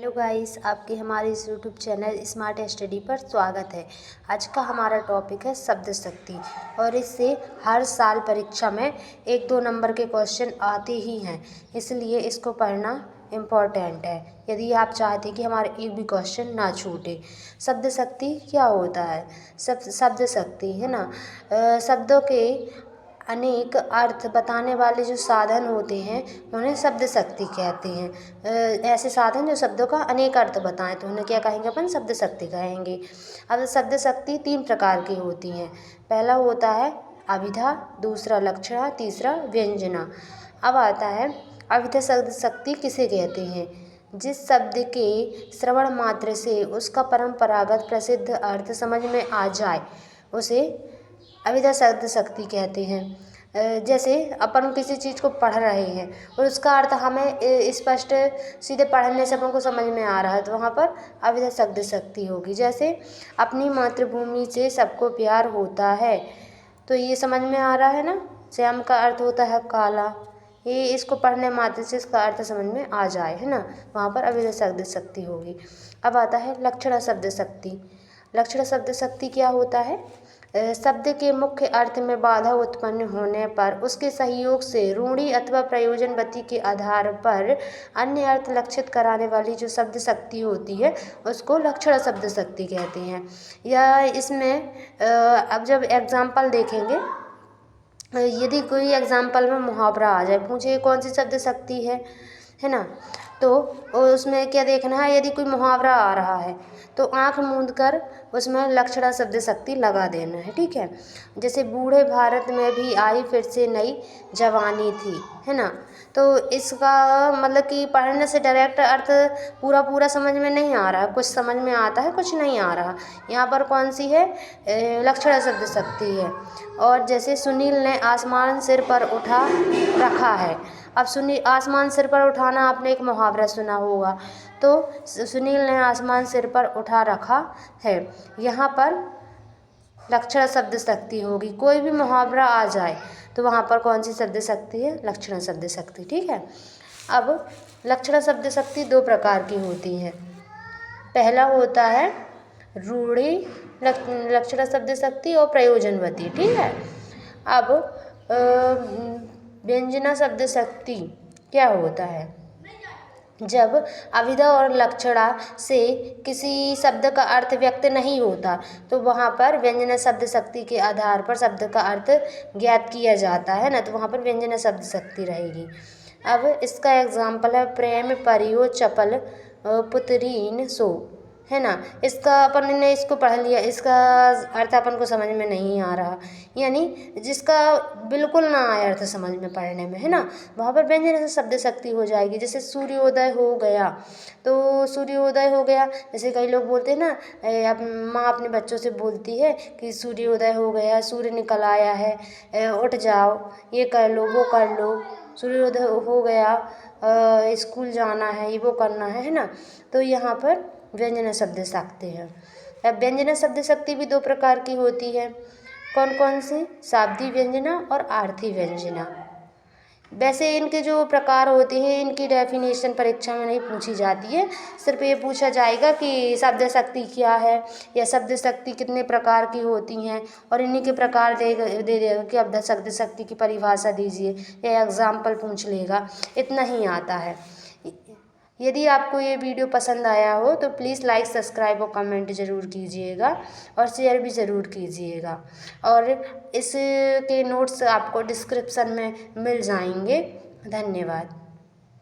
Hello guys, आपके हमारे इस यूट्यूब चैनल स्मार्ट स्टडी पर स्वागत है। आज का हमारा टॉपिक है शब्द शक्ति और इससे हर साल परीक्षा में 1-2 नंबर के क्वेश्चन आते ही हैं, इसलिए इसको पढ़ना इम्पॉर्टेंट है यदि आप चाहते हैं कि हमारे एक भी क्वेश्चन ना छूटे। शब्द शक्ति क्या होता है? शब्द शक्ति है ना, शब्दों के अनेक अर्थ बताने वाले जो साधन होते हैं उन्हें शब्द शक्ति कहते हैं। ऐसे साधन जो शब्दों का अनेक अर्थ बताएं तो उन्हें क्या कहेंगे? अपन शब्द शक्ति कहेंगे। अब शब्द शक्ति 3 प्रकार की होती हैं। पहला होता है अभिधा, दूसरा लक्षणा, तीसरा व्यंजना। अब आता है अभिधा शब्द शक्ति किसे कहते हैं? जिस शब्द के श्रवण मात्र से उसका परंपरागत प्रसिद्ध अर्थ समझ में आ जाए उसे अभिधा शब्द शक्ति कहते हैं। जैसे अपन किसी चीज़ को पढ़ रहे हैं और उसका अर्थ हमें स्पष्ट सीधे पढ़ने से अपन को समझ में आ रहा है तो वहाँ पर अभिधा शब्द शक्ति होगी। जैसे अपनी मातृभूमि से सबको प्यार होता है, तो ये समझ में आ रहा है ना। श्याम का अर्थ होता है काला, ये इसको पढ़ने मात्र से इसका अर्थ समझ में आ जाए, है ना, वहाँ पर अभिधा शब्द शक्ति होगी। अब आता है लक्षणा शब्द शक्ति। लक्षणा शब्द शक्ति क्या होता है? शब्द के मुख्य अर्थ में बाधा उत्पन्न होने पर उसके सहयोग से रूढ़ि अथवा प्रयोजनवती के आधार पर अन्य अर्थ लक्षित कराने वाली जो शब्द शक्ति होती है उसको लक्षण शब्द शक्ति कहते हैं। या इसमें अब जब एग्जाम्पल देखेंगे, यदि कोई एग्जाम्पल में मुहावरा आ जाए, पूछे कौन सी शब्द शक्ति है ना, तो उसमें क्या देखना है? यदि कोई मुहावरा आ रहा है तो आंख मूंद कर उसमें लक्षणा शब्द शक्ति लगा देना है, ठीक है। जैसे बूढ़े भारत में भी आई फिर से नई जवानी थी, है ना। तो इसका मतलब कि पढ़ने से डायरेक्ट अर्थ पूरा समझ में नहीं आ रहा, कुछ समझ में आता है कुछ नहीं आ रहा। यहाँ पर कौन सी है? लक्षणा शब्द शक्ति है। और जैसे सुनील ने आसमान सिर पर उठा रखा है। अब आसमान सिर पर उठाना आपने एक मुहावरा सुना होगा, तो सुनील ने आसमान सिर पर उठा रखा है, यहाँ पर लक्षण शब्द शक्ति होगी। कोई भी मुहावरा आ जाए तो वहाँ पर कौन सी शब्द शक्ति है? लक्षण शब्द शक्ति, ठीक है। अब लक्षण शब्द शक्ति 2 प्रकार की होती है। पहला होता है रूढ़ि लक्षण शब्द शक्ति और प्रयोजनवती, ठीक है। अब व्यंजना शब्द शक्ति क्या होता है? जब अभिधा और लक्षणा से किसी शब्द का अर्थ व्यक्त नहीं होता तो वहाँ पर व्यंजना शब्द शक्ति के आधार पर शब्द का अर्थ ज्ञात किया जाता है ना, तो वहाँ पर व्यंजना शब्द शक्ति रहेगी। अब इसका एग्जाम्पल है प्रेम परियो चपल पुतरीन सो, है ना। इसका अपन ने इसको पढ़ लिया, इसका अर्थ अपन को समझ में नहीं आ रहा, यानी जिसका बिल्कुल ना आए अर्थ समझ में पढ़ने में, है ना, वहाँ पर व्यंजन शब्द शक्ति हो जाएगी। जैसे सूर्योदय हो गया, तो सूर्योदय हो गया, जैसे कई लोग बोलते हैं ना, माँ अपने बच्चों से बोलती है कि सूर्योदय हो गया, सूर्य निकल आया है, उठ जाओ, ये कर लो वो कर लो, सूर्योदय हो गया, स्कूल जाना है, ये वो करना है ना। तो यहाँ पर व्यंजना शब्द शक्ति है। अब व्यंजना शब्द शक्ति भी 2 प्रकार की होती है। कौन कौन सी? शाब्दी व्यंजना और आर्थी व्यंजना। वैसे इनके जो प्रकार होते हैं इनकी डेफिनेशन परीक्षा में नहीं पूछी जाती है, सिर्फ ये पूछा जाएगा कि शब्द शक्ति क्या है या शब्द शक्ति कितने प्रकार की होती हैं, और इन्हीं के प्रकार दे देगा कि अब शब्द शक्ति की परिभाषा दीजिए या एग्जाम्पल पूछ लेगा, इतना ही आता है। यदि आपको ये वीडियो पसंद आया हो तो प्लीज़ लाइक सब्सक्राइब और कमेंट ज़रूर कीजिएगा और शेयर भी ज़रूर कीजिएगा। और इसके नोट्स आपको डिस्क्रिप्शन में मिल जाएंगे। धन्यवाद।